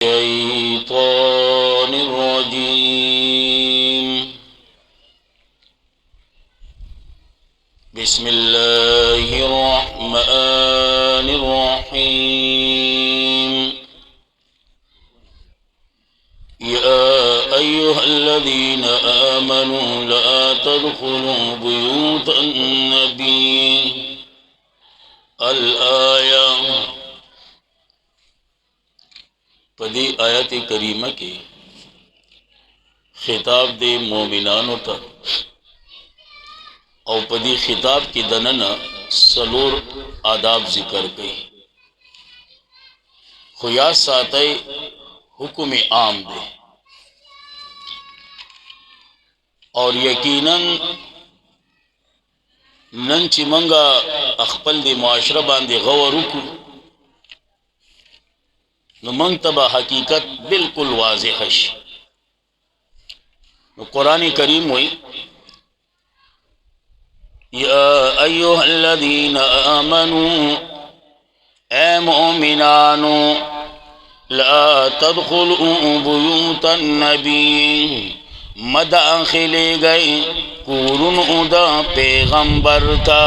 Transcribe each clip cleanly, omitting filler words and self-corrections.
الشيطان الرجيم. بسم الله الرحمن الرحيم. يا أيها الذين آمنوا لا تدخلوا بيوت النبي. الآية. پدی آیت کریمہ کی خطاب دے مومنانو تا او پدی خطاب کی دننا سلور آداب ذکر گئی. خیاس ساتے حکم عام دے اور یقیناً نن چی منگا اخپل دی معاشرہ باندے غورو کو نو منتبہ حقیقت بالکل واضح ہے. قرآن کریم ہوئی یا ایوہ الذین آمنوا اے مومنانو لا تدخلوا بیوت النبی مداخلے گئی کورن دا پیغمبر تا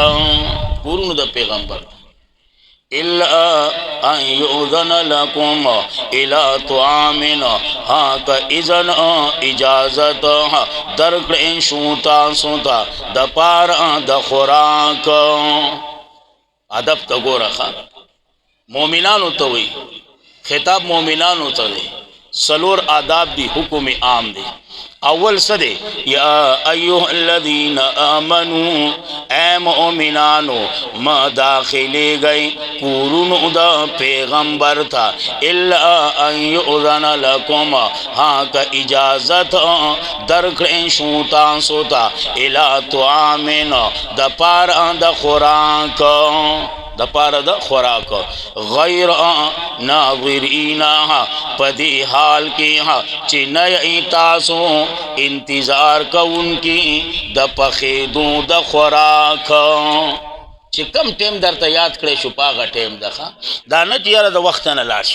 کورن دا پیغمبر إلا أن يؤذن لكم إلى طعام هاك إذن إجازت درکڑیں شوتا سوتا دا پار دا خوراک. ادب تا گو رخا مومنانو توی خطاب مومنانو توی سلور آداب دی حکم عام دی. اول صدے یا ایوہ الذین آمنوا اے مومنانو ما داخلے گئی کورن دا پیغمبر تھا الا ان یؤذن لکم ہاں کا اجازت درکڑیں شوتا سوتا الى طعامن دا پار دا خوراک دا پارا دا خوراک غیر ناظرین پدی حال کی چی نئی تاسو انتظار کون کی دا پخیدو دا خوراک. چی کم ٹیم در تا یاد کرے شو پاگا ٹیم دا خوا دا نت یارا دا وقتا نلاش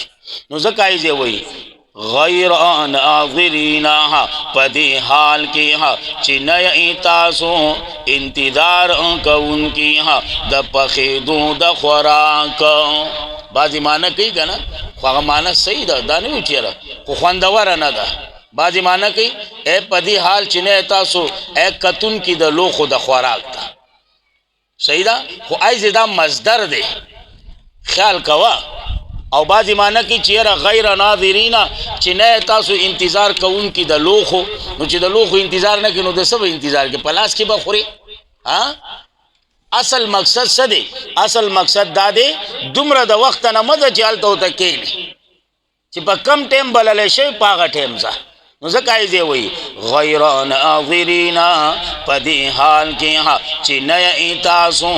نو زکایزے وئی غیر ناظرین پدی حال کی چی نئی تاسو انتظار کون کی دا پخیدو دا خوراک. بازی معنی کئی گا نا خواہ معنی صحیح دا دا نہیں چیرا خو خواندوارا نا دا. بازی معنی کئی اے پدی حال چی نئی تاسو اے کتن کی دا لوخو دا خوراک دا صحیح دا خو ایزی دا مزدر دے خیال کوا. او بعضی معنی کی چیرا غیر ناظرین چی نئے تاسو انتظار کون کی دا لوخو نو چی دا لوخو انتظار نکی نو دا سب انتظار کی پلاس کی بخوری. اصل مقصد سدے اصل مقصد دا دے دمرا دا وقت نمدہ چیالتا ہوتا کیلی چی پا کم ٹیم بلالے شوی پاگا ٹیم زا نو زکائی دے وئی غیر ناظرین پدی حال کی چی نئی تاسو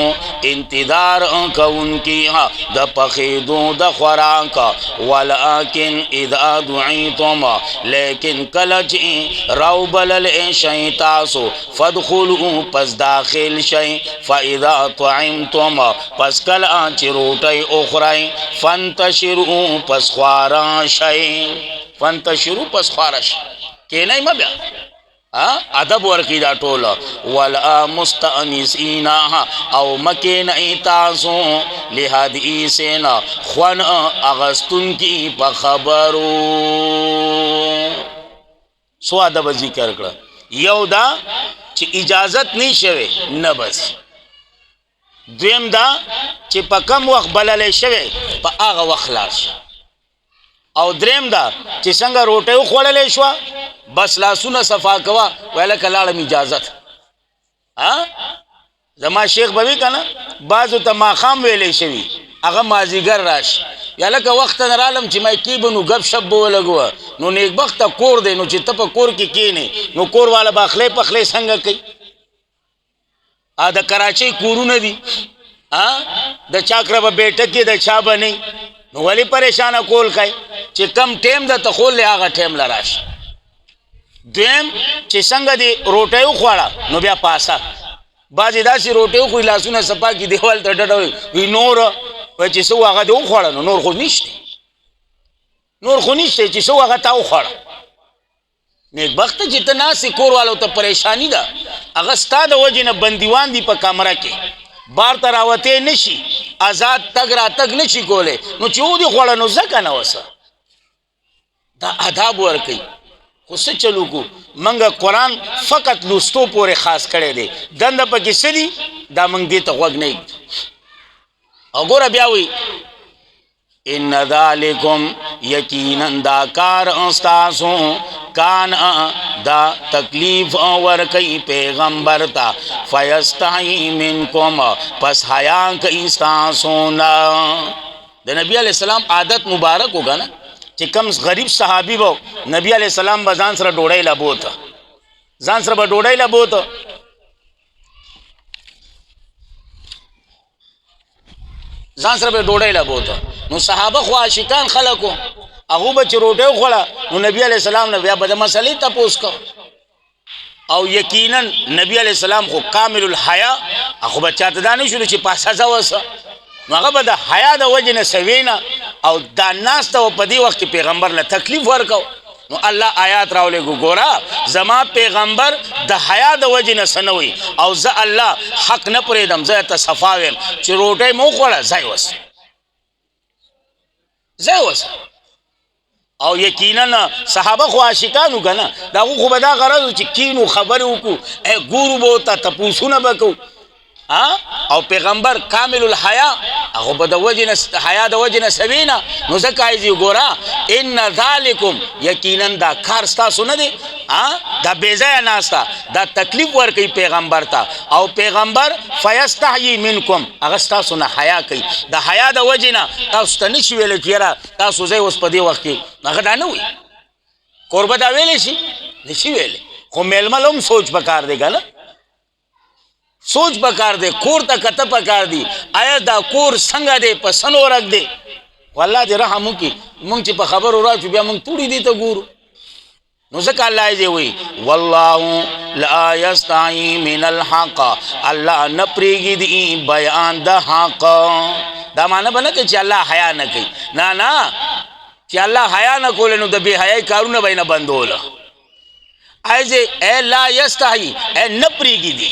انتظار کون کی دا پخیدو دا خوراک ولیکن اذا دعیتم لیکن کلچی رو بلل شئی تاسو فادخلوا پس داخل شئی فاذا طعمتم پس کل آنچی روٹی اخرائی فانتشروا پس خوارا شئی فانتشروا پس خوارش کہ نہیں مبیا ادب ورکی دا ٹولا ولا مستانسین او مکی نئی تاسو لحدیثین خوان اغسطن کی پخبرو. سو ادب ذکر کرا یو دا چی اجازت نہیں شوے نبس دویم دا چی پا کم وقت بللے شوے پا آغا وقت لاش او دریم دا چی سنگا روٹے خوڑلے شوا بس لاسونا صفا کوا ویلکا لارم اجازت. زما شیخ بوی کنا بازو تا ماخام ویلے شوی اغا مازیگر راش یلکا وقتا نرالم چی میں کی بنو گب شب بو لگوا نو نیک بختا کور دے نو چی تپا کور کی کینے نو کور والا باخلے پخلے سنگا کئی دا کراچی کورو ندی دا چاکرہ با بیٹکی دا چابا نہیں نو ولی پریشانہ کول کئی چی کم ٹیم دا تخول لے آغا ٹیم لراش. دویم چی سنگ دی روٹیو خوڑا نو بیا پاسا بعضی داسی روٹیو خوی لاسونا سپا کی دیوال تا ڈٹا وی نور وی چی سو آغا دیو خوڑا نو نور خود نیشتی نور خو نشته چې څه هغه تا وخوړه. نیکبخته چې ته ناستې کور والو ته پریشانی ده، هغه ستا د وجې نه بندیوان دي په کمره کې، بار ته راوتی نشي، آزاد تګ راتګ نشي کولی، نو چې ودې خوړه نو ځکه نه وسه. دا آداب ورکوي. خو څه چلو کو منګه قرآن فقط لوستو پورې خاص کړی دی، دنده پکې څه دي دا موږ دې ته غوږ نه ایږدو. او ګوره بیا وایي ان ذالکم یقینا دا کار استاسو کان دا تکلیف ورکی پیغمبر تا فیستحی منکم پس حیا کئی استاسونا. دا نبی علیہ السلام عادت مبارک ہوگا نا چې کم غریب صحابی بو نبی علیہ السلام با ځان سره ډوډۍ لبوته، ځان سره به ډوډۍ لبوته. ځان سره به ډوډۍ لبوته. نو صحابه خو عاشقان خلکو، هغه به چې روټۍ وخوړه نو نبی علیہ السلام نه بیا به د مسلې تپوس کو. او یقینا نبی علیہ السلام خو کامل الحیا، هغه به چاته دا نه شروع چې پاسه وسه، نو هغه به د حیا د وجې نه سوینا او دا ناسته و په دې وخت کې پیغمبر له تکلیف ورکو. نو الله آیات راولېږو ګوره زما پیغمبر د حیا د وجې نه څه نه وي، او زه الله حق نه پرېږدم، زه ته صفا ویم چې روټۍ مو وخوړه ځای وسه، ځای وسه. او یقینا صحابه خو عاشقانو که نه، د هغو خو به دا غرض و چې کینو خبرې وکړو، ګورو به ورته تپوسونه به کوو. او پیغمبر کامل الحیا، هغه به د وجې نه حیا د وجې نه سوینا. نو ځکه ایزي ګوره ان ذالکم یقینا دا کار ستاسو نه دی، دا بېځایه ناسته، دا تکلیف ورکوي پیغمبر ته، او پیغمبر فیستحیی منکم هغه ستاسو نه حیا کوي. د حیا د وجې نه تاسو ته نشي ویلی چې یاره تاسو ځای اوس په دې وخت کې، هغه دا نه وي. کور به دا ویلی شي؟ نشي ویلی. خو میلمه له هم سوچ پکار دی که نه، سوچ پکار دی، کور ته کته پکار دی، آیا دا کور څنګه دی، په څه نورک دی. والله دې رحم وکړي، موږ چې په خبرو راشو بیا موږ توړي دې ته ګورو. نو ځکه الله یې وایي والله لا یستحیی من الحق، الله نه پرېږدي بیان د حق. دا معنی به نه کوي چې الله حیا نه کوي، نه نه، چې الله حیا نه کولی نو د بې حیایي کارونه به یې نه بندوله. ایزې ای لا یستحیی ای نه پرېږدي.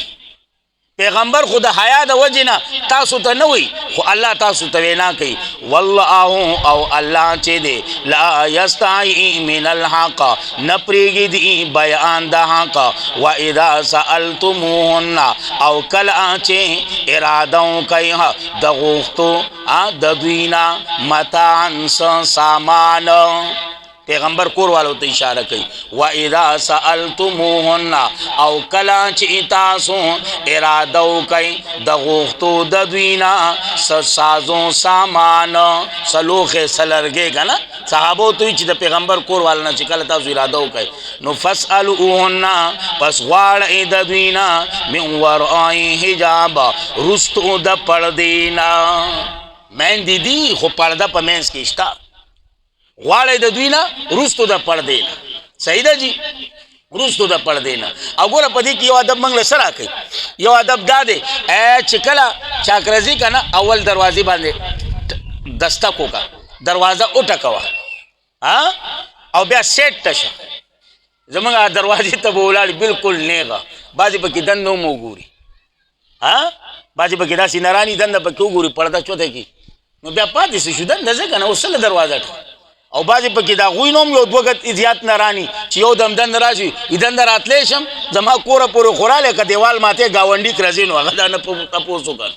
پیغمبر خود حیا د وجې نه تاسو ته نه وي، خو الله تاسو ته وینا کوي. والله او الله چې دی لا یستحیی من الحق، نه پرېږدي بیان د حق. و اذا سألتموهن او کله چې اراده وکئ د غوښتو د دوی نه متاعا سامان، پیغمبر کور والو ته اشاره کوي. و اذا سألتموهن او کله چې تاسو اراده وکئ د غوښتو د دوی نه سازو سامان، سلوخې سلرګې که نه، صحابو ته وایي چې د پیغمبر کور والو نه چې کله تاسو اراده وکئ نو فاسألوهن پس غواړئ د دوی نه من وراء حجاب رستو د پردې نه. میندې دي خو پرده په منځ کې شته، غواړئ د دوی نه رستو د پردې نه. صحیح ده جی، رستو د پردې نه. او ګوره په دې کې یو ادب موږ له څه راکوي، یو ادب دا دی چې کله چاکرزي که نه اول دروازې باندې دستک وکړه، دروازه وټکوه او بیا سیټ ته شه. زمونږ دروازې ته به ولاړ بلکل نیغه، بعضې پکې دنده هم وګوري، بعضې پکې داسې نراني دنده پکې وګوري پرده چوته کي، نو بیا پاتې څه شو دنده ځکه نه اوس څه دروازه ټکه. او بعضې پکې د هغوی نه هم یو دوه زیات نراني چې یو دم دنده راشي دنده راتلی شم زما کوره پورې خورالی که دیوال ماتی ګاونډي کرځې نو هغه دا نه تپوس وکړ،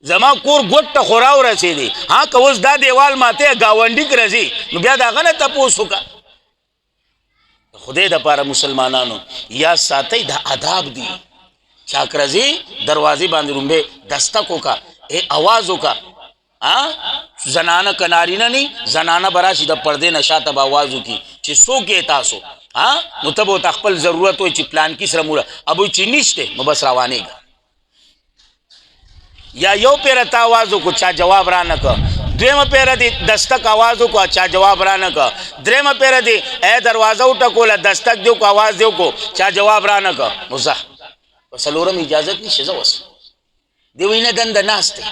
زما کور ګوټ ته خورا ورسېدی، که اوس دا دیوال ماتی ګاونډي کرځې نو بیا د هغه نه تپوس وکړه. خدای دپاره مسلمانانو یا ساتئ، دا آداب دي. چاکرځې دروازې باندې رومبې دستک وکړه، اواز وکړه. زنانه که نارینه نی، زنانه به راشي د پردې نه شاته به آواز وکړي چې څوک یې تاسو، نو ته به ورته خپل ضرورت وایي چې پلانکي سره موره، ابوی چې نشته نو بس روانېږه. یا یو پیره ته آواز وکړو چا جواب را نه که، دویمه پیره دی دستک آواز وکړو چا جواب را نه که، درېیمه پیره دی ای دروازه وټکوله دستک دی وکړو آواز دی وکړو چا جواب را نه که، نو ځه. په څلورم اجازت نشته، زه اوس دی وایي نه دنده ناست دی،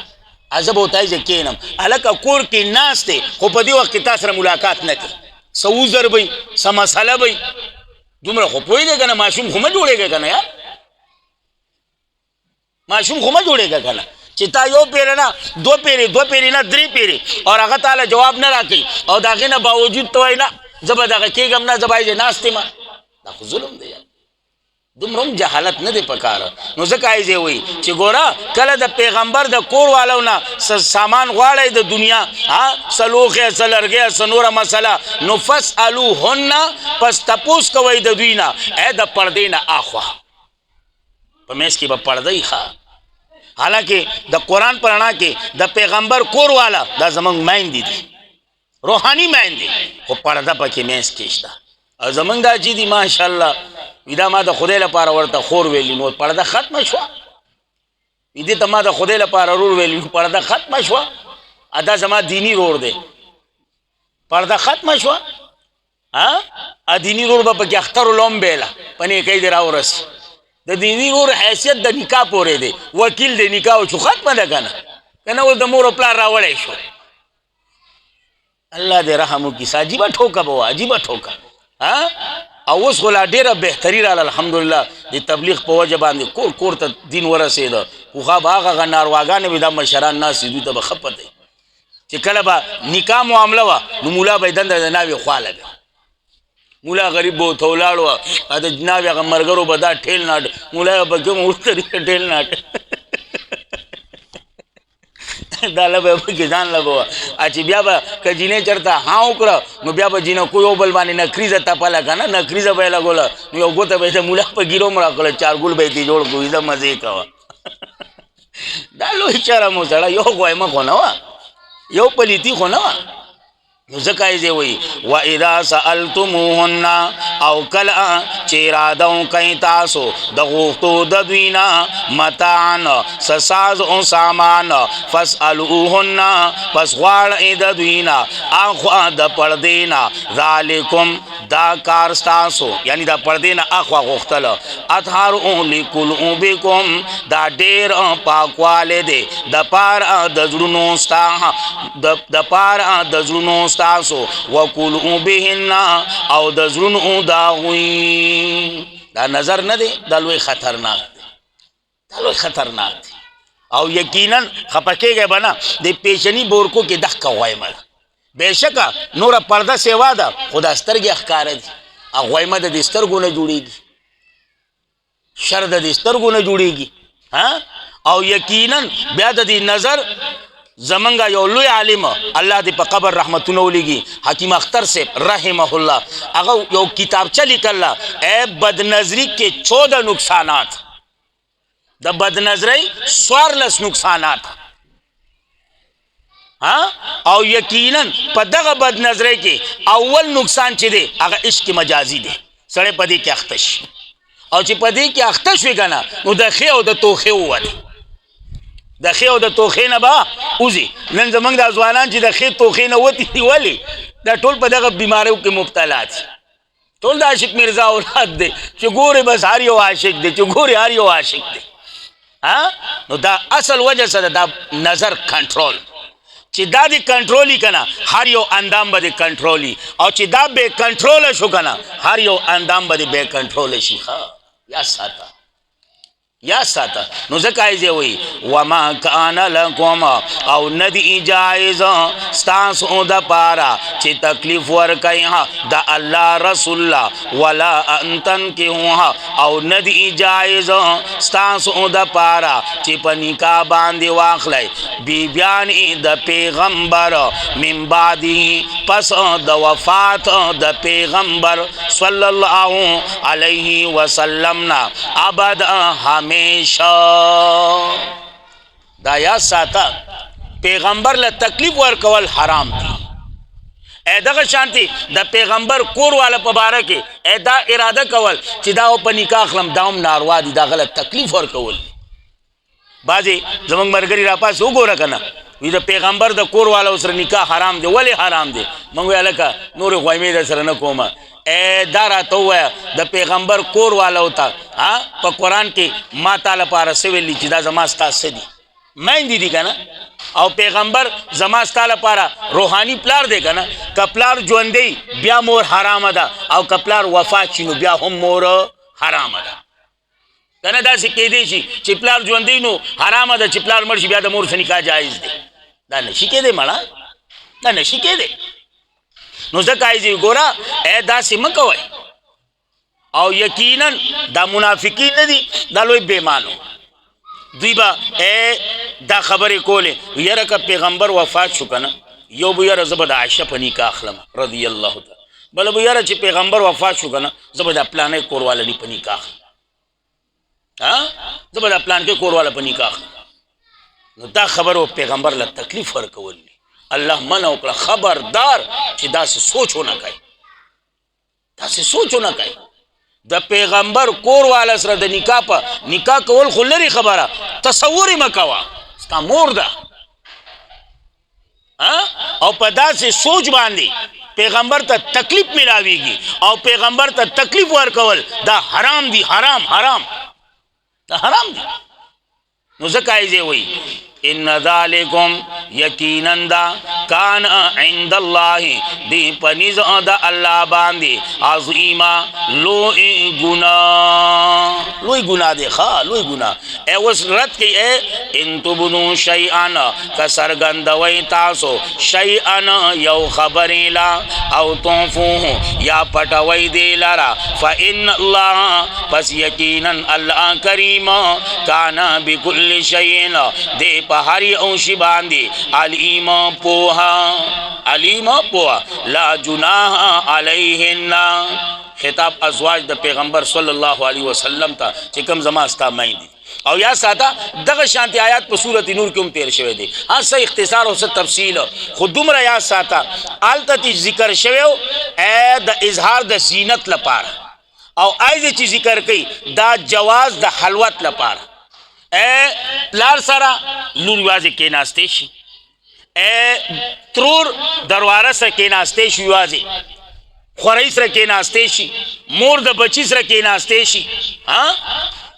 زه به ورته چې کښېنم هلکه کور کې ناست دی خو په دې وخت کې تا سره ملاقات نه کوي څه عذر به وي څه مسله به وي دومره خو پوهېږې که نه ماشوم خو مه جوړېږه که نه یار ماشوم خو مه جوړېږه که نه چې تا یو پیره نه دو پیرې نه درې پیرې او هغه تاله جواب نه راکوي او د هغې نه باوجود ته وایي نه زه به دغه کېږم نه زه باید ناست یم دا خو ظلم دی یار دومره هم جهالت نه دی پکاره نو ځکه ایزې وایي چې ګوره کله د پیغمبر د کور والو نه سامان غواړئ د دنیا څه لوښی څه لرګی څه نوره مسله نو فاسالوهن پس تپوس کوئ د دوی نه ای د پردې نه اخوا په منځ کې به پردی ښه حالانکه د قرآن په رڼا کې د پیغمبر کور والا دا زمونږ میندې دي روحاني میندې خو پرده پکې منځ کې شته او زمونږ دا چې دي ماشاءالله وي دا ما د خدای لپاره ورته خور ویلي نو پرده ختمه شوه وي دې ته ما د خدای لپاره رور ویلي نو پرده ختمه شوه دا زما دیني رور دی پرده ختمه شوه دیني رور به پکې اختر العم بیله په نیکۍ دې راورسي د دیني رور حیثیت د نکاح پورې دی وکیل دی نکاح شو ختمه ده که نه اوس د مور او پلار راوړی شو الله دې رحم وکړي عجیبه ټوکه به وه عجیبه ټوکه او اوس خو لا ډېره بهتري راله الحمدلله د تبلیغ په وجه باندې کور کور ته دین ورسېده پوخا به هغه نارواګانې وې دا مشران ناست دوی ته به ښه پته وي چې کله به نکاح معامله وه نو مولا به یې دنده د ناوې خواله بیا مولا غریب به ورته ولاړ وه د ناوې هغه ملګرو به دا ټیل ناټ مولا به کوم ورته ټیل ناټ دا لبه پکې ځان لبه وه چې بیا به که جینۍ چېرته ها وکړه نو بیا به جینکو یو بل باندې نکریزه تپله که نه نکریزه به یې لګوله نو یو ګوته به یې د مولا په ګیرو م راکړله چارګل به یې ترې جوړ کړو زه مزې کوه دا لوی شرم و سړی یو غویمه خو نه وه یو پلیتي خو نه وه نو ځکه یې وایي واذا سألتموهن او کله چې اراده وکئ تاسو د غوښتو د دوی نه متاعن څه ساز او سامان فاسألوهن پس غواړئ د دوی نه اخوا د پردې نه ذلکم دا کار ستاسو یعنی د پردې نه اخوا غوښتله اطهر لقلوبکم دا ډېر پاکوالی دی د پاره د زړونو ستا د پاره د زړونو ستاسو وکلوا بهن او د زړونو د هغوی دا نظر نه دی دا لوی خطرناک دی دا لوی خطرناک دی او یقینا خفه کېږئ به نه د پیشني بورکو کې دښکه غویمه ده بېشکه نوره پرده سیوا ده خو دا سترګې ښکاره دي غویمه د دې سترګو نه جوړېږي شر د دې سترګو نه جوړېږي او یقینا بیا د دې نظر زمنګا یو لوی عالم الله دې په قبر رحمتونه ولیږي حکیم اختر صاحب رحمه الله هغه یو کتابچه لیکله اے بدنظری کې 14 نقصانات د بدنظرۍ 14 نقصانات او یقینا په دغه بدنظرۍ کې اول نقصان چې دی هغه عشق مجازي دی سړی په دې کې اخته شي او چې په دې کې اخته شوي که نه نو د ښې او د توښې ووتې د ښې او د توښې نه به وځي نن زموږ دا ځوانان چې د ښې توښې نه وتي دي ولې دا ټول په دغه بیماریو کې مبتلا دي ټول د عاشق میرزا اولاد دی چې ګورې بس هر یو عاشق دی چې ګورې هر یو عاشق دی نو دا اصل وجه څه ده دا نظر کنټرول چې دا دې کنټرولي که نه هر یو اندام به دې کنټرولي او چې دا بې کنټروله شو که نه هر یو اندام به دې بې کنټروله شي یا ساته یا ساته نو ځکه یې وایي وما کان لکم او نه دي جایز ستاسو دپاره چې تکلیف ورکئ د الله رسول الله ولا ان تنکحوها او نه دي جایز ستاسو دپاره چې په نکاح باندې واخلئ بیبیانې د پیغمبر من بعده پس د وفات د پیغمبر صلی الله علیه وسلم نه ابد همیشه دا یا ساته پیغمبر له تکلیف ورکول حرام دی دغه شانتي د پیغمبر کور والا په باره کې دا اراده کول چې دا په نکاح اخلم دا هم ناروا دي دا غلط تکلیف ورکول بعضې زموږ ملګري راپاس وګوره که نه وی د پیغمبر د کور والا سره نکاح حرام دی ولې حرام دی موږ وی هلکه نورې غویمې در سره نه کومه دا راته ووایه د پیغمبر کور والو ته په قرآن کې ما تا لپاره څه ویلي چې دا زما ستا څه دي میندې دي که نه او پیغمبر زما ستا لپاره روحاني پلار دی که نه که پلار ژوندی بیا مور حرامه ده او که پلار وفات شي نو بیا هم مور حرامه ده که نه داسې کیدی شي چې پلار ژوندی نو حرامه ده چې پلار مړ شي بیا د مور سره نکاح جایز دی دا نشي کیدی مړه دا نشي کیدی نو ځکه ایزي ګوره داسې مه کوئ او یقینا دا منافقین نه دي دا لوی بېمانو دوی به دا خبرې کولې یاره که پیغمبر وفات شو که نه یو به یاره زه به د عایشه په نکاح اخلم رضی الله تعالی بله به یاره چې پیغمبر وفات شو که نه زه به د پلانۍ کورواله په نکاح اخلم زه به د پلانکې کورواله په نکاح اخلم نو دا خبر پیغمبر له تکلیف ورکول الله منع وکړه خبردار چې داسې سوچ ونه کوي داسې سوچ ونه کوي د پیغمبر کور والا سره د نکاح کول خو لرې خبره تصور یې مه کوه ستا مور ده او په داسې سوچ باندې پیغمبر ته تکلیف ملاویږي او پیغمبر ته تکلیف ورکول دا حرام دی حرام دا حرام دی نو ځکه یې وایي ان ذالکم یقینا دا کان عند الله دی پنیز دا الله باندې عظیما لوی گناہ دی لوی گناہ اوس رد کی ان تبدو شیئا کسرگندوی تاسو شیئا یو خبری لا او تنفوه یا پټوی دی لرا فإن الله پس یقینا الله کریم کانا بكل شیئن دی هری اوشی باندی علیم پوها لا جناح علیہن خطاب ازواج د پیغمبر صلی الله علیه وسلم تا چې کوم زما ستا مین دي او یا ساته دغه شانتی آیات په سورۃ نور کې هم تیر شوی دی څه اختصار او څه تفصیل خو دومره یا ساته الته ذکر شوی د اظهار د زینت لپاره او ایزه چې ذکر کوي دا جواز د حلوت لپاره پلار سره لور یوازې کېناستی شي ترور درواره سره کېناستی شي یوازې خورۍ سره کېناستی شي مور د بچي سره کېناستی شي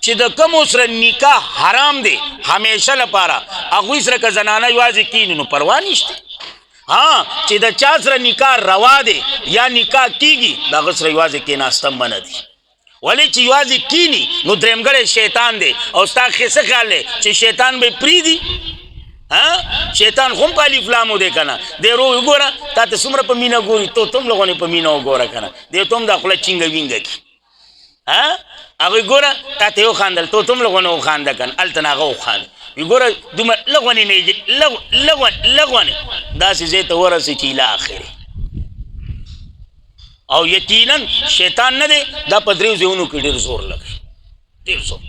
چې د کومو سره نکاح حرام دی همیشه لپاره هغوی سره که زنانه یوازې کېني نو پروا نشته چې د چا سره نکاح روا دی یا نکاح کېږي د هغه سره یوازې کېناسته منع دي ولی چې یوازې کینی نو درېمګړی شیطان دی او ستا څه خیال دی چې شیطان به پرېږدي شیطان خو هم په الف لامو دی که نه دی رو وګوره تا ته څومره په مینه ګوري تو هم لغونې په مینه وګوره که نه دی ته هم دا خوله چینګه وینګه کړي هغوی ګوره تا ته یې وخاندل تو هم لغونې وخانده که نه هلته نه هغه وخانده وی ګوره دومره لغونې لغونې داسې ځای ته ورسې چې اله آخرې او یقینا شیطان نه دی دا په دریو ځایونو کې ډېر زور لګي ډېر زور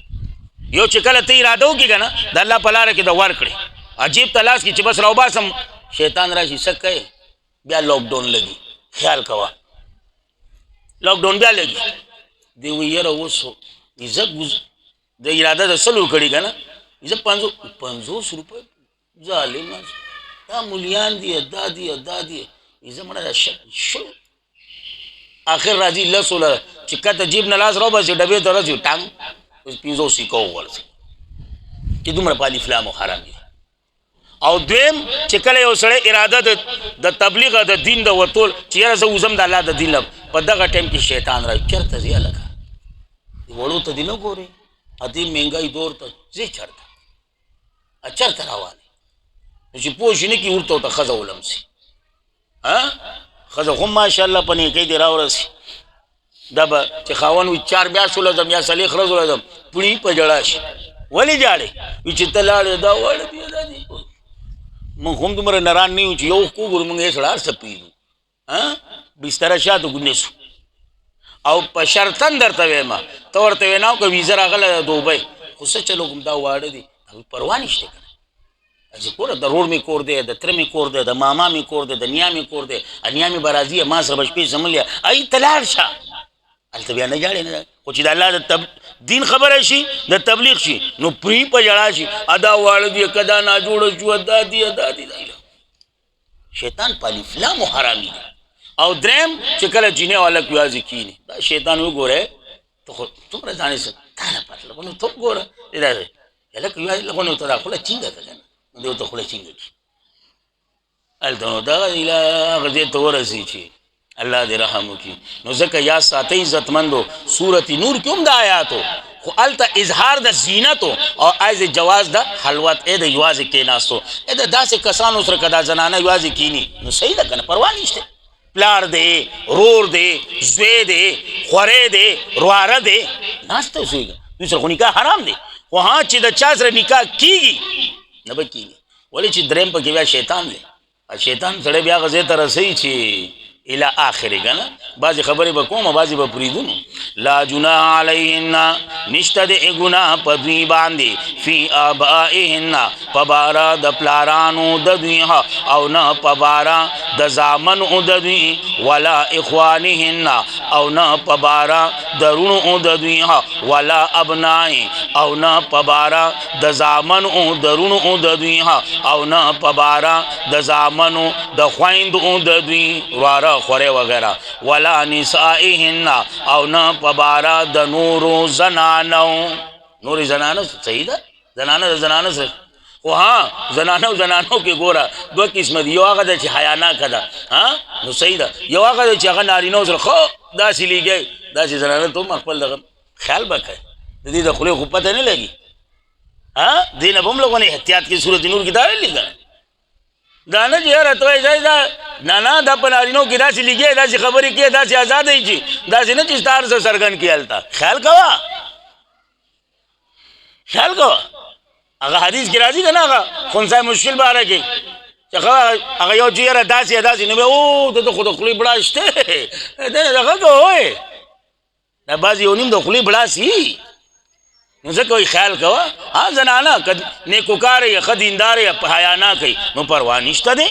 یو چې کله ته اراده وکړې که نه د الله په لاره کې د ورکړې عجیب تلاس کې چې بس راوباسم شیطان راشي څه کوې بیا لاکډاون لګي خیال کوه لاکډاون بیا لګي دی وایي یاره اوس زه د اراده د سلو کړي که نه زه 50 روپۍ ظالمه دا مولیان دي دا دي زه مړه دا شل آخر راځي لسو له چې کته جیب نه لاس راوباسي ډبې ته رسي ټانګ 500 سیکو وغورځي چې دومره په الف لام حرام دي او دویم چې کله یو سړی اراده د تبلیغ د دین د وتول چې یاره زه وځم د الله د دین په دغه ټایم کې شیطان راځي چېرته ځي هلکه وړو ته دې نه ګورې دې مهنګۍ دور ته ځې چېرته روان یې چې پوه شي نه کړي ورته ورته ښځه ولمسي ښځه هم ماشاءالله په نیکۍ دې راورسي دا به چې خاوند وي 4 میاشتو لځم یا 4 ورځو لځم پړي په ژړا شي ولې ژاړې وي چې ته لاړې دا وړ دي دا دي موږ هم دومره نران نه یو چې یو وګورو موږ یې سړه هر څه پوهېږو بستره شاته ګونیسو او په شرطن درته وایم ته ورته وینا وکړه ویزه راغله دوبۍ خو څه چلو کوم دا واړه دي هغوی پروا نشته که نه چې ګوره د رور مې کور دی د تره مې کور دی د ماما مې کور دی د نیا مې کور دی نیا مې به راځي ما سره به شپې زملې ای ته لاړ شه هلته بیا نه ژاړې نه خو چې د الله د دین خبره شي د تبلیغ شي نو پرې په ژړا شي ادا واړه دي که دا ناجوړه شو دا دي شیطان په الف لام حرامي دی او دریم چې کله جینې والا یوازې کیني دا شیطان وګوره ته خو څومره ځانې څه تا نه پته لګو نو ته ګوره هلکه یوازې لګو نو ته دا خوله چینګه که که نه دی ورته خوله چینګه کړي هلته نو دغه هغه ځای ته ورسي چې الله دې رحم وکړي. نو ځکه یا ساتئ عزتمندو سورت نور کې هم د آیاتو خو هلته اظهار د زینتو او ایز جواز د خلوت د یوازې کېناستو د داسې کسانو سره که دا زنانه یوازې کینی نو صحیح ده که نه پروا نشته. پلار دی، رور دی، زوی دی، خورې دی، رواره دی، ناسته اوسېږه دوی سره خو نکاح حرام دی. خو ها چې د چا سره نکاح کېږي نه به کېږي ولې چې درېم پکې بیا شیطان دی. شیطان سړی بیا هغه ځای ته رسوي چې الى آخره که نه بعضې خبرې به کوم بعضې به پرېږدو. لا جناح علیهن نشته د ګناه په دوی باندې فی آبائهن په باره د پلارانو د دوی او نه په باره د زامنو د دوی ولا اخوانهن او نه په باره د رونو د دوی ولا ابنای او نه په باره د زامنو د رونو د دوی او نه په باره د زامنو د خویندو د دوی واره خورے وغیرہ ولا نسائهن او نه په باره د نورو زنانو. نورو زنانو صحیح ده زنانه د زنانه سره خو ها زنانو کې ګوره دوه قسمه دي. یو هغه ده چې حیاناکه ده نو صحیح ده. یو هغه ده چې هغه نارینهو سره خو داسې لیږي داسې زنانه ته هم خپل دغه خیال به کوي د دې د خولې خو پته نه لګي دې نه به هم لږ احتیاط کې صورت نور کې دا ویلي ده دا نه چې یاره ته وایې دا نه دا په نارینو کې داسې لیږي داسې خبرې کوي داسې ازاده یي چې داسې نه چې ستا هر څه څرګند کړي هلته خیال کوه هغه حدیث کې راځي که نه هغه خنثی مشکل باره کې چې هغه یو چې یاره داسې داسې نه به او ته خو د خولې بړا شته دغه کوه دا بعضې یو نیم د خولې بړا سي نو ځکه وایي خیال کوه زنانه که نیکوکاره یې ښه دینداره یې حیا نه کوي نو پروا نشته دی.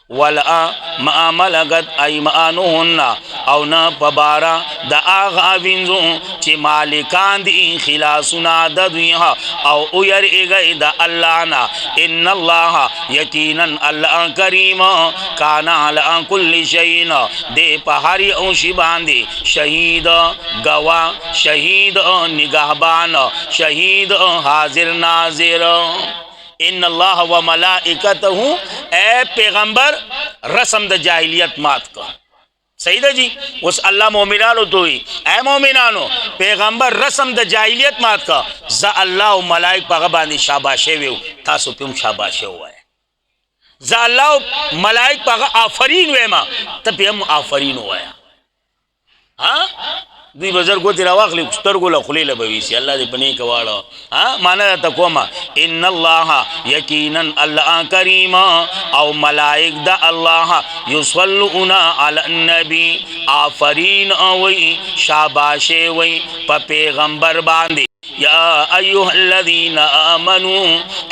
ولا ما ملکت ایمانهن او نه په باره د هغه وینځو چې مالکان دي خلاصونه د دوی او ویریږئ د الله نه ان الله یقینا الله کریم کان علی کل شیء دی په هر یو شي باندې شهید گواه شهید نگهبان شهید حاضر ناظر. ان الله و ملائکته اے پیغمبر رسم د جاہلیت مات کا صحیح ده جی. اس اللہ مومنانو توئی اے مومنانو پیغمبر رسم د جاہلیت مات کا ز اللہ و ملائک پاغه باندې شاباشه ویو تاسو پم شاباشه وای ز اللہ و ملائک پاغه آفرین ویما ته پم آفرین وای دوی بزر ګوتې راواخلي سترګو له خولې له به ویسي الله دې په نیکه واړه معنی راته کومه ان الله یقینا الله کریم او ملائک د الله یصلون علی النبی آفرین وی شاباشه وی په پیغمبر باندې یا ایها الذین آمنوا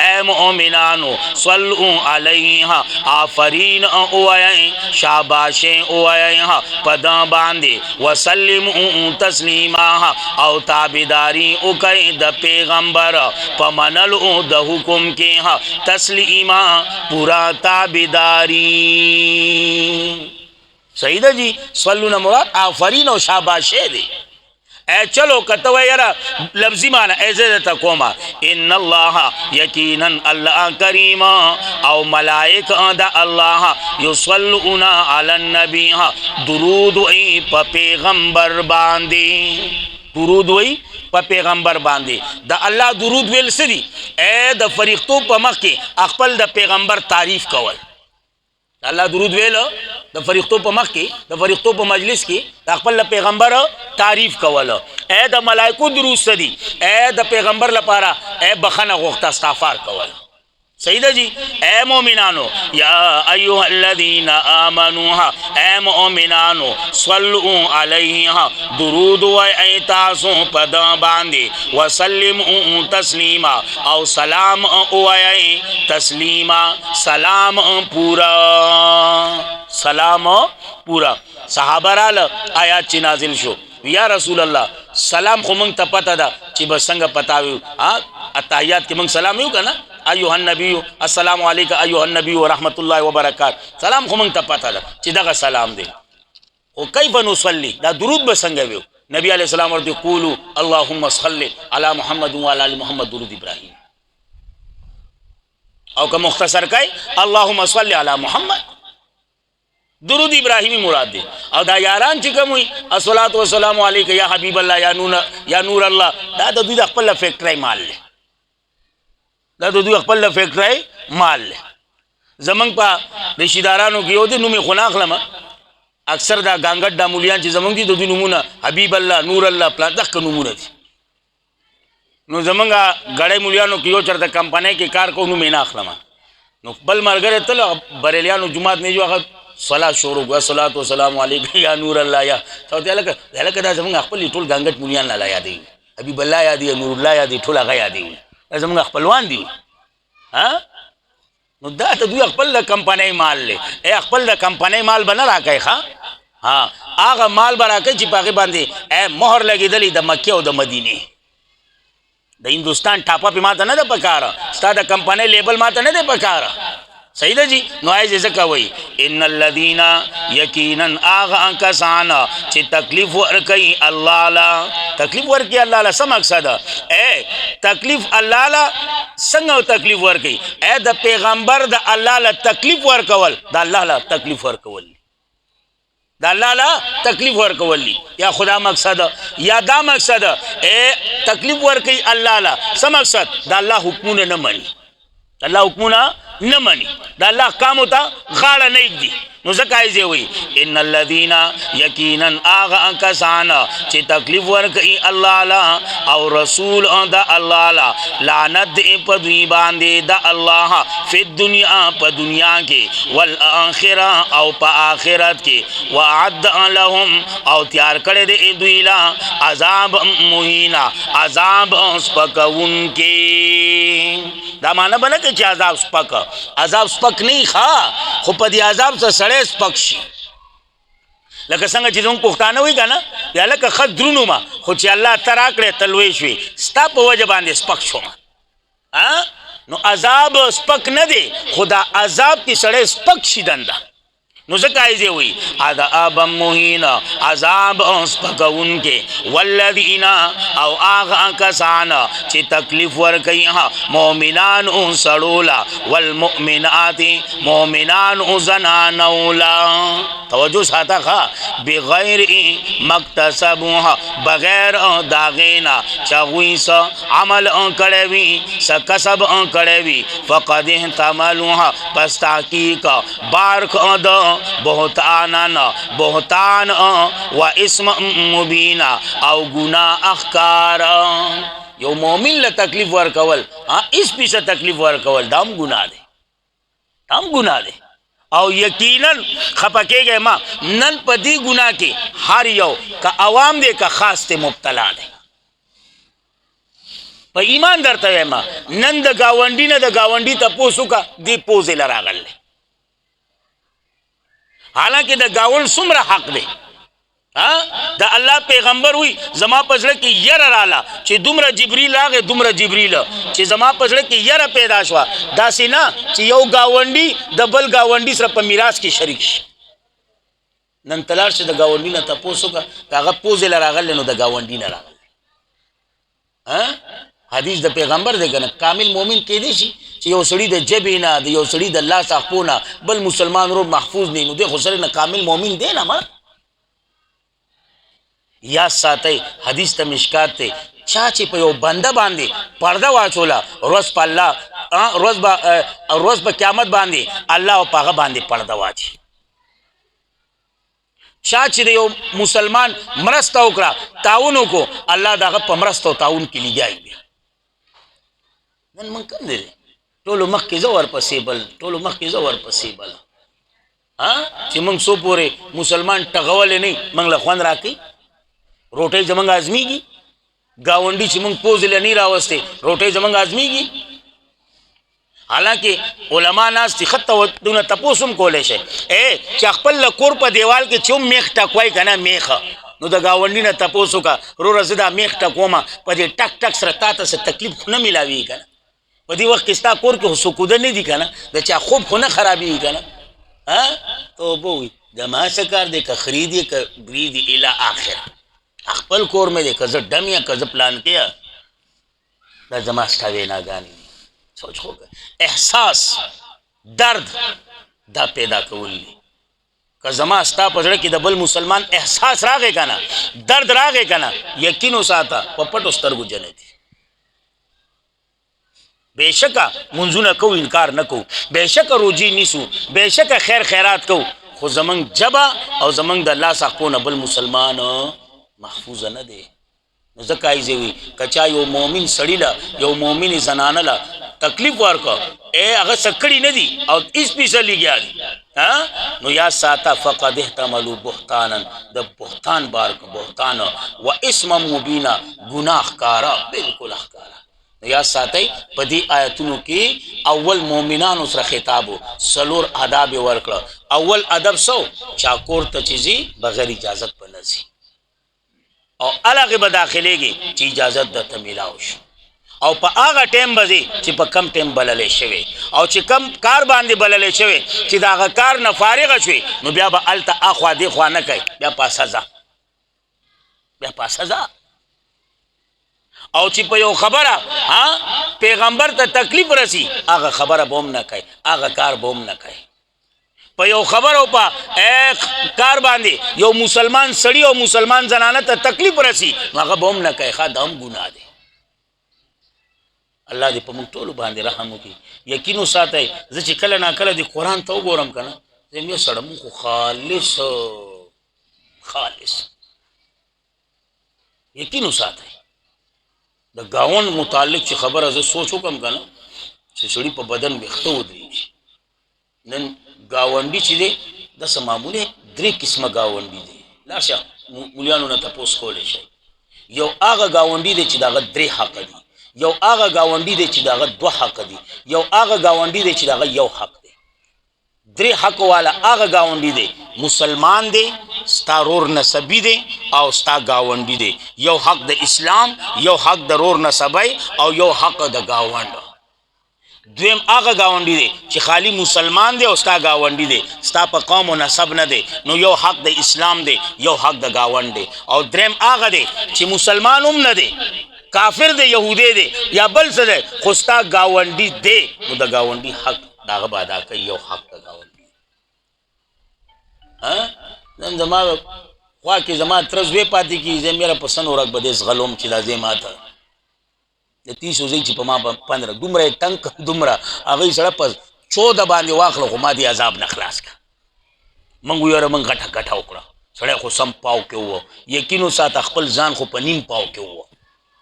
اے مؤمنانو صلوا علیہ آفرین اوائیں شاباشیں اوائیں پدا باندے وسلموا تسلیما او تابداری اکئی د پیغمبر پمنلو د حکم کے تسلیما پورا تابداری. صحیح ده جی. صلونا مراد آفرین و شاباشے دے اے چلو کتوے یرا لفظی معنی ایزے تا کوما ان اللہ یقینا اللہ کریم او ملائک دا اللہ یصلون علی النبی درود وی پا پیغمبر باندی درود وی پا پیغمبر باندی دا اللہ درود ویل سدی اے دا فریقتو پا مخی اخپل دا پیغمبر تعریف کول اللہ درود ویلو د فریقتو په مخ کې د فریقتو په مجلس کې د خپل پیغمبر تعریف کول اے د ملائکو درود سدي اے د پیغمبر لپاره اے بخنه غوښته استغفار کول. صحیح ده جی. اے مومنانو یا ایها الذین آمنوا اے مومنانو صلوا علیہ درود و ایتاسو پدا باندې وسلموا تسلیما او سلام او تسلیما سلام پورا سلام پورا. صحابه رال آیات چی نازل شو یا رسول الله سلام خو مونږ ته پته ده چې به څنګه پتاوي اتحیات کې مونږ سلام یو کنه ایها النبی السلام علیک ایها النبی ورحمت الله وبرکات سلام خو مونږ ته پته ده چې دغه سلام دی. او کیف نصلی دا درود به څنګه ویو نبی علیہ السلام ورته قولوا اللهم صل علی محمد وعلى ال محمد درود ابراهیم او که مختصر کای اللهم صل علی محمد درود ابراهیمی مراد دی. او دا یاران چې کوم وي الصلوۃ والسلام علیک یا حبیب الله یا نور الله، دا د دوی د خپل فیکټری مال دی، دا د دوی خپل فیکټری مال دی. زمونږ په رشیدارانو کې یو دی، نوم یې خو نه اخلم، اکثر دا ګانګټ دا مولیان چې زمونږ دي د دوی نومونه حبیب الله نور الله پلان دغه نومونه دي. نو زمونږ ګړی مولیانو کې یو چېرته کمپنۍ کې کار کوو، نوم یې نه اخلم. نو بل ملګری تل بریلیانو جومات نه جو هغه صلاة شروع کو الصلاة والسلام علیکم یا نور الله یا ته لکه دا زمونږ خپل ټول ګانګټ مولیان لا یادوي، حبیب الله یادوي، نور الله یادوي، ټول هغه یادوي، دا زمونږ خپلوان دي. ها نو دا ته دوی خپل د کمپنۍ مال دی. خپل د کمپنۍ مال به نه راکوي. ها هغه مال به راکوي چې په هغې باندې مهر لګېدلی د مکې او د مدینې، د هندوستان ټاپه پې ما ته نه ده پکاره، ستا د کمپنۍ لیبل ما ته نه دی پکاره. صحیح ده جی. نو آئے ځکه وایي ان الذین یقینا هغه کسان چې تکلیف ورکوي الله له، تکلیف ورکوي الله له څه مقصد ده؟ تکلیف الله له څنګه تکلیف ورکوي؟ د پیغمبر د الله له تکلیف ورکول، د الله له تکلیف ورکول، د الله له تکلیف ورکول یا خدا مقصد یا دا مقصد تکلیف ورکوي الله له څه مقصد؟ د الله حکمونه نه مني، د الله حکمونه نه مني، د الله احکامو ته غاړه نه ایږدي. نو ځکه یې وایي ان الذین یقینا هغه کسان چې تکلیف ورکوي الله له او رسول د الله له، لعنت دی په دوی باندې د الله فی الدنیا په دنیا کې، والآخرة او په آخرت کې، وعد لهم او تیار کړی دی دوی له عذاب مهینا، عذاب سپکوونکی. دا معنی به نه کوي چې عذاب سپک، عذاب سپک نه ښه، خو په دې عذاب څه سړی سپک شي. لکه څنګه چې زموږ پښتانه وایي که نه، یا لکه ښه درونو ما، خو چې الله ته راکړې ته لوی شوې، ستا په وجه باندې سپک شوم. نو عذاب سپک نه دی، خو دا عذاب کې سړی سپک شي دنده. نو ځکه یې وایي عذاب مهین، عذاب سپکوونکی. والذین او هغه کسان چې تکلیف ورکوي مؤمنانو سړو له، والمؤمنات مؤمنانو زنانو له. توجه ساته ښه، بغیر مکتسبوها، بغیر د هغې نه چې هغوی څه عمل کړی وي، څه کسب کړی وي، فقد احتملوها، پس تحقیق بار د بهتانن، بهتان و اسم مبین او گناه اخکار. یو مومن له تکلیف ورکول، اس پیسه تکلیف ورکول، دا هم گناه دی، هم گناه دی. او یقینا خپه کېږئ ما، نن په دې ګناه کې هر یو که عوام دی که خاص دی مبتلا دی. په ایمان درته وایم، نن د ګاونډي نه د ګاونډي تپوس وکړه، دې پوزې له راغلی، حالانکه د گاول څومره حق دی. د الله پیغمبر وی زما په زړه کې یره رااله چې دومره جبریل راغی، دومره جبریل چې زما په زړه کې یره پیدا شوه، داسې نه چې یو گاونډي د بل گاونډي سره په میراث کې شریک شي. نن ته لاړ شي د گاونډي نه تپوس وکړه، که هغه پوزې له راغلی نو د گاونډي نه راغلی. حدیث د پیغمبر دی که نه. کامل مومن کېدی شي چې یو سړي د جبې نه، د یو سړي د لاس اخپو نه بل مسلمان ورور محفوظ دی، نو دی خو سړی نه کامل مومن دی نه. مړه یاد ساتئ، حدیث ته مشکات دی، چا چې په یو بنده باندې پرده واچوله، روز په الله روز په قیامت باندې الله په هغه باندې پرده واچي. چا چې د یو مسلمان مرسته وکړه، تعاون وکړو، الله د هغه په مرسته او تعاون کې لګیایي بیا. نن موږ کم دی، ټولو مخکې زه ورپسې بل، ټولو مخکې زه ورپسې بل. چې موږ څو پورې مسلمان ټغولی نه وي، موږ له خوند راکوي، روټۍ زموږ ازمیږي. ګاونډي چې موږ پوزې له نه راوستې، روټۍ زموږ ازمیږي. حالانکه علما ناست دي، ښه دونه تپوس هم کولی شئ چې خپل له کور په دیوال کې چې هم میخ ټکوئ که نه میخه، نو د ګاونډي نه تپوس وکړه، وروره زه دا میخ ټکومه، په دې ټک ټک سره تا ته څه تکلیف خو نه میلاویږي که نه. په دې وخت کې ستا کور کې خو سکوده نه دي که نه، د چا خوب خو نه خرابېږي که نه. توبه وي زما څه کار دی، که خرید یې که برید یې الی آخر، خپل کور مې دی، که زه ډم یم که زه پلان کې دا زما ستا ویناګانې دي. سوچ خو احساس درد دا پیدا کول دي. که زما ستا په زړه کې د بل مسلمان احساس راغی که نه، درد راغی که نه، یقین وساته په پټو سترګو جنتي. بېشکه منځونه کوو انکار نه کوو، بېشکه روجي نیسو، بېشکه خیر خیرات کوو، خو زمونږ جبه او زمونږ د الله څخه نه بل مسلمان محفوظه نه دی. نو ځکه ایزې وي که چا یو مؤمن سړي له یو مؤمنې زنانه له تکلیف ورکړه هغه څه کړي نه دي او هېڅ پیسه لګیا دي نو یا ساته فقد احتملوا بهتانا د بهتان بار بهتان و اسم مبینا ګناه ښکاره بلکل ښکاره. نو یا ساتئ په دې آیتونو کې اول مؤمنانو سره خطاب و، څلور آداب یې ورکړه. اول ادب سو چا کور ته چې ځي بغیر اجازت به نه ځي او الګ به داخليږي چې اجازت درته میلاو شي او په هغه ټیم به ځي چې په کم ټیم بللی شوی او چې کم کار باندې بللی شوی چې د هغه کار نه فارغه شوي نو بیا به هلته اخوا دې خوا نه کوي، بیا پاسه ځه بیا پاسه ځه. او چې په یو خبره پیغمبر ته تکلیف رسی هغه خبره به هم نه کوي، هغه کار به هم نه کوي. په یو خبر او په کار باندې یو مسلمان سړی او مسلمان زنانه ته تکلیف رسی هغه به هم نه کوي، ښه دا هم ګناه دی. الله دې په موږ ټولو باندې رحم وکړي. یقین وساتئ زه چې کله ناکله دې قرآن ته وګورم که نه زه یم یو سړی مونږ خو خالص یقین وساتئ د ګاونډ متعلق چې خبره زه سوچ وکړم که نه چې سړي په بدن ویښته ودرېږي. نن ګاونډي چې دی داسې معمولې درې قسمه ګاونډي دی، لاړ شه مولیانو نه تپوس کولی شئ. یو هغه ګاونډي دی چې د هغه درې حق دي، یو هغه ګاونډي دی چې د هغه دوه حق دي، یو هغه ګاونډي دی چې د هغه یو حق دی. درې حق والا هغه ګاونډي دی مسلمان دی، ستا رور نسبي دی او ستا ګاونډي دی. یو حق د اسلام، یو حق د رور نسبی او یو حق د ګاونډ. دویم هغه ګاونډي دی چې خالی مسلمان دی او ستا ګاونډي دی، ستا په قوم و نسب نه دی، نو یو حق د اسلام دی یو حق د ګاونډ دی. او دریم هغه دی چې مسلمان هم نه دی، کافر دی، یهودی دی یا بل څه دی، خو ستا ګاونډي دی نو د ګاونډي حق د هغه به ادا کوي، یو حق د ګاونډي. نن زما خوا کې زما تره زوی پاتې کېږي، زه میره په سن ورک به دې زغلوم چې دا ځې ما ته د 30 ځای چې په ما 15 دومره یې تنګ کړ دومره هغوی سړه په 14 باندې واخله خو ما دې عذاب نه خلاص کړه. موږ ویره موږ ګټه ګټه وکړه، سړی خو سم پاو کې ووه. یقین وساته خپل ځان خو په نیم پاو کې ووه،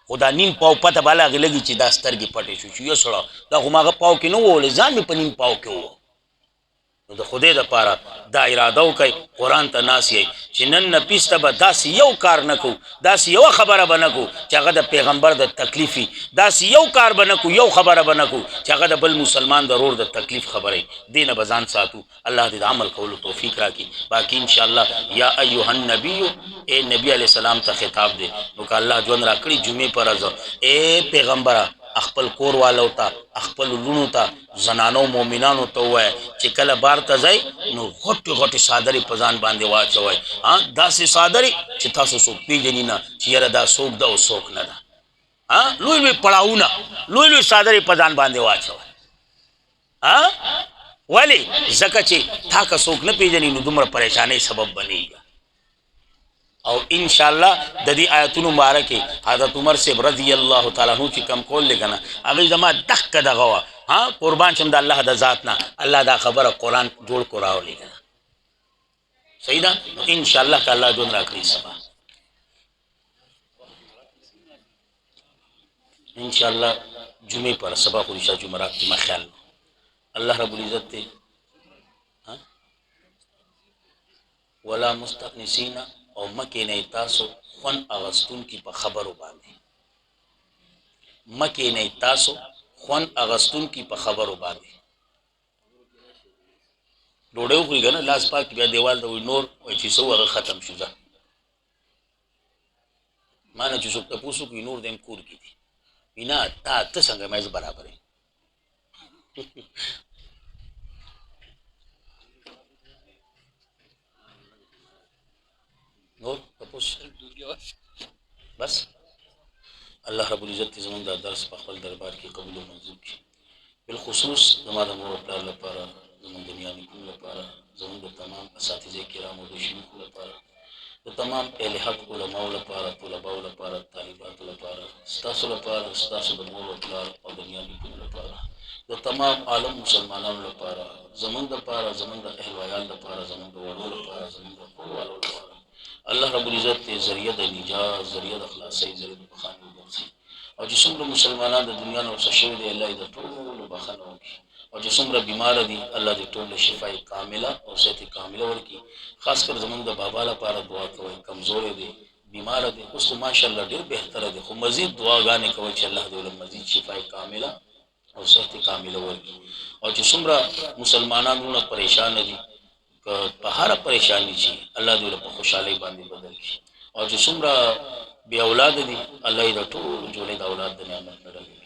خو دا نیم پاو پته به هغې لګي چې دا سترګې پټې شو چې یو سړه دا خو ما هغه پاو کې نه وولې، ځان مې په نیم پاو کې ووه. نو د خدای دپاره دا اراده وکئ قرآن ته ناست یئ چې نن نه پیسته به داسې یو کار نه کوو، داسې یوه خبره به نه کوو چې هغه د پیغمبر د تکلیف وي، داسې یو کار به نه کوو، یو خبره به نه کوو چې هغه د بل مسلمان د رور د تکلیف خبره دې نه به ځان ساتو. الله دې د عمل کولو توفیق راکړي. باقي انشاءالله یا ایها النبی ای نبی علیه السلام ته خطاب دی. نو که الله ژوند راکړي جمعې په ورځ ای پیغمبره خپل کور والو ته خپل لونو ته زنانو مؤمنانو ته ووایه چې کله بار ته ځئ نو غټې غټې څادرې په ځان باندې واچوئ، داسې څادرې چې تاسو څوک پېژني نه چې یاره دا څوک ده او څوک نه ده. لوی لوی پړاوونه لوی لوی څادرې په ځان باندې واچوئ. ولې ځکه چې تا که څوک نه پېژني نو دومره پریشانۍ سبب بنېږي. او انشاءالله د دې آیتونو مبارکې حضرت عمر صاحب رضی الله تعالی عنہ چې کم کول دی که نه هغوی زما دقه دغه وه قربان شم د الله د ذات نه الله دا خبره قرآن جوړ کو راولي که نه صحیح ده. نو انشاءالله که الله ژوند راکړي سبا انشاءالله جمعې پر سبا خو رشا جمعرات کې ما خیال الله رب العزت دی ولا مستأنسین او مکې نه تاسو خوند اغستونکي په خبرو باندې، مکې نه تاسو خوند اغستونکي په خبرو باندې. ډوډۍ وخوري که نه لاس پاک بیا دیوال ته وایي نور وایي چې څه هغه ختم شو ځه ما نه چې څوک تپوس وکړي نور دیم کور کې دي وي نه ته څنګه ما زه برابر یم. نور تپوس بس الله رب العزت زموږ دا درس په خپل دربار کې قبول او منظور کړي. بالخصوص زما د مور پلار لپاره زمون دنیا نکون لپاره زمون د تمام اساتذه کرامو د شيوخ لپاره د تمام اهل حق علماء لپاره طلباء لپاره طالبات لپاره ستاسو لپاره ستاسو د مور او پلار او دنیا نکون لپاره د تمام عالم مسلمانانو لپاره زمون د لپاره زمون د اهل ویال لپاره زمون د ورو لپاره زمون د خپلوانو لپاره الله رب العزت ذریعہ د نجات ذریعہ د خلاصي ذریعہ د بخانه وګرځي او چې څومره مسلمانان د دنیا نه ورڅ شوي دي الله دې ټول بخانه وکړي او چې څومره بیمار دي الله دې ټول شفای کامله او صحت کامله ورکړي خاص کر زمونږ د بابا لپاره دعا کوي کمزور دي بیمار دي اوس ماشاءالله ډېر بهتره دي خو مزید دعاګانې کوي چې الله دې ول مزید شفای کامله او صحت کامله ورکړي او چې څومره مسلمانانو پریشان دي په هر پریشانی شي الله دې په خوشحالي باندې بدل شي او چې څومره بی اولاد دي الله دې ټول جوړې د اولاد د نعمت نه ډکوي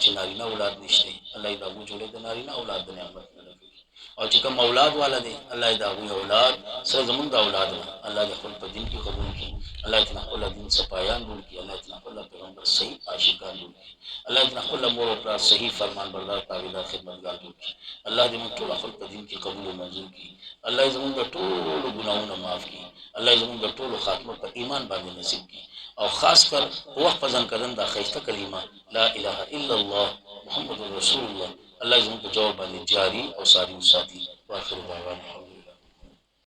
چې نارینه اولاد نشته الله دې هغه جوړې د نارینه اولاد د نعمت نه ډکوي او چې کوم اولاد والا دي الله دې هغه اولاد سره زمونږ د اولاد الله دې خپل په دین کې قبول کړي الله دې خپل دین صفایان جوړ کړي الله دې خپل پیغمبر صحیح عاشقان جوړ کړي الله دې خپل مور او پلار صحیح فرمان بردار تابعدار خدمتګار جوړ کړي الله دې موږ ټول خپل په دین کې قبول او منظور کړي الله دې زموږ ټول ګناهونه معاف کړي الله دې زموږ ټول خاتمه په ایمان باندې نصیب کړي او خاص کر وخت پزن کردن دا خیسته کلمه لا اله الا الله محمد رسول الله الله زموږ په جواب باندې جاری او ساری وساتي واخر دعوانا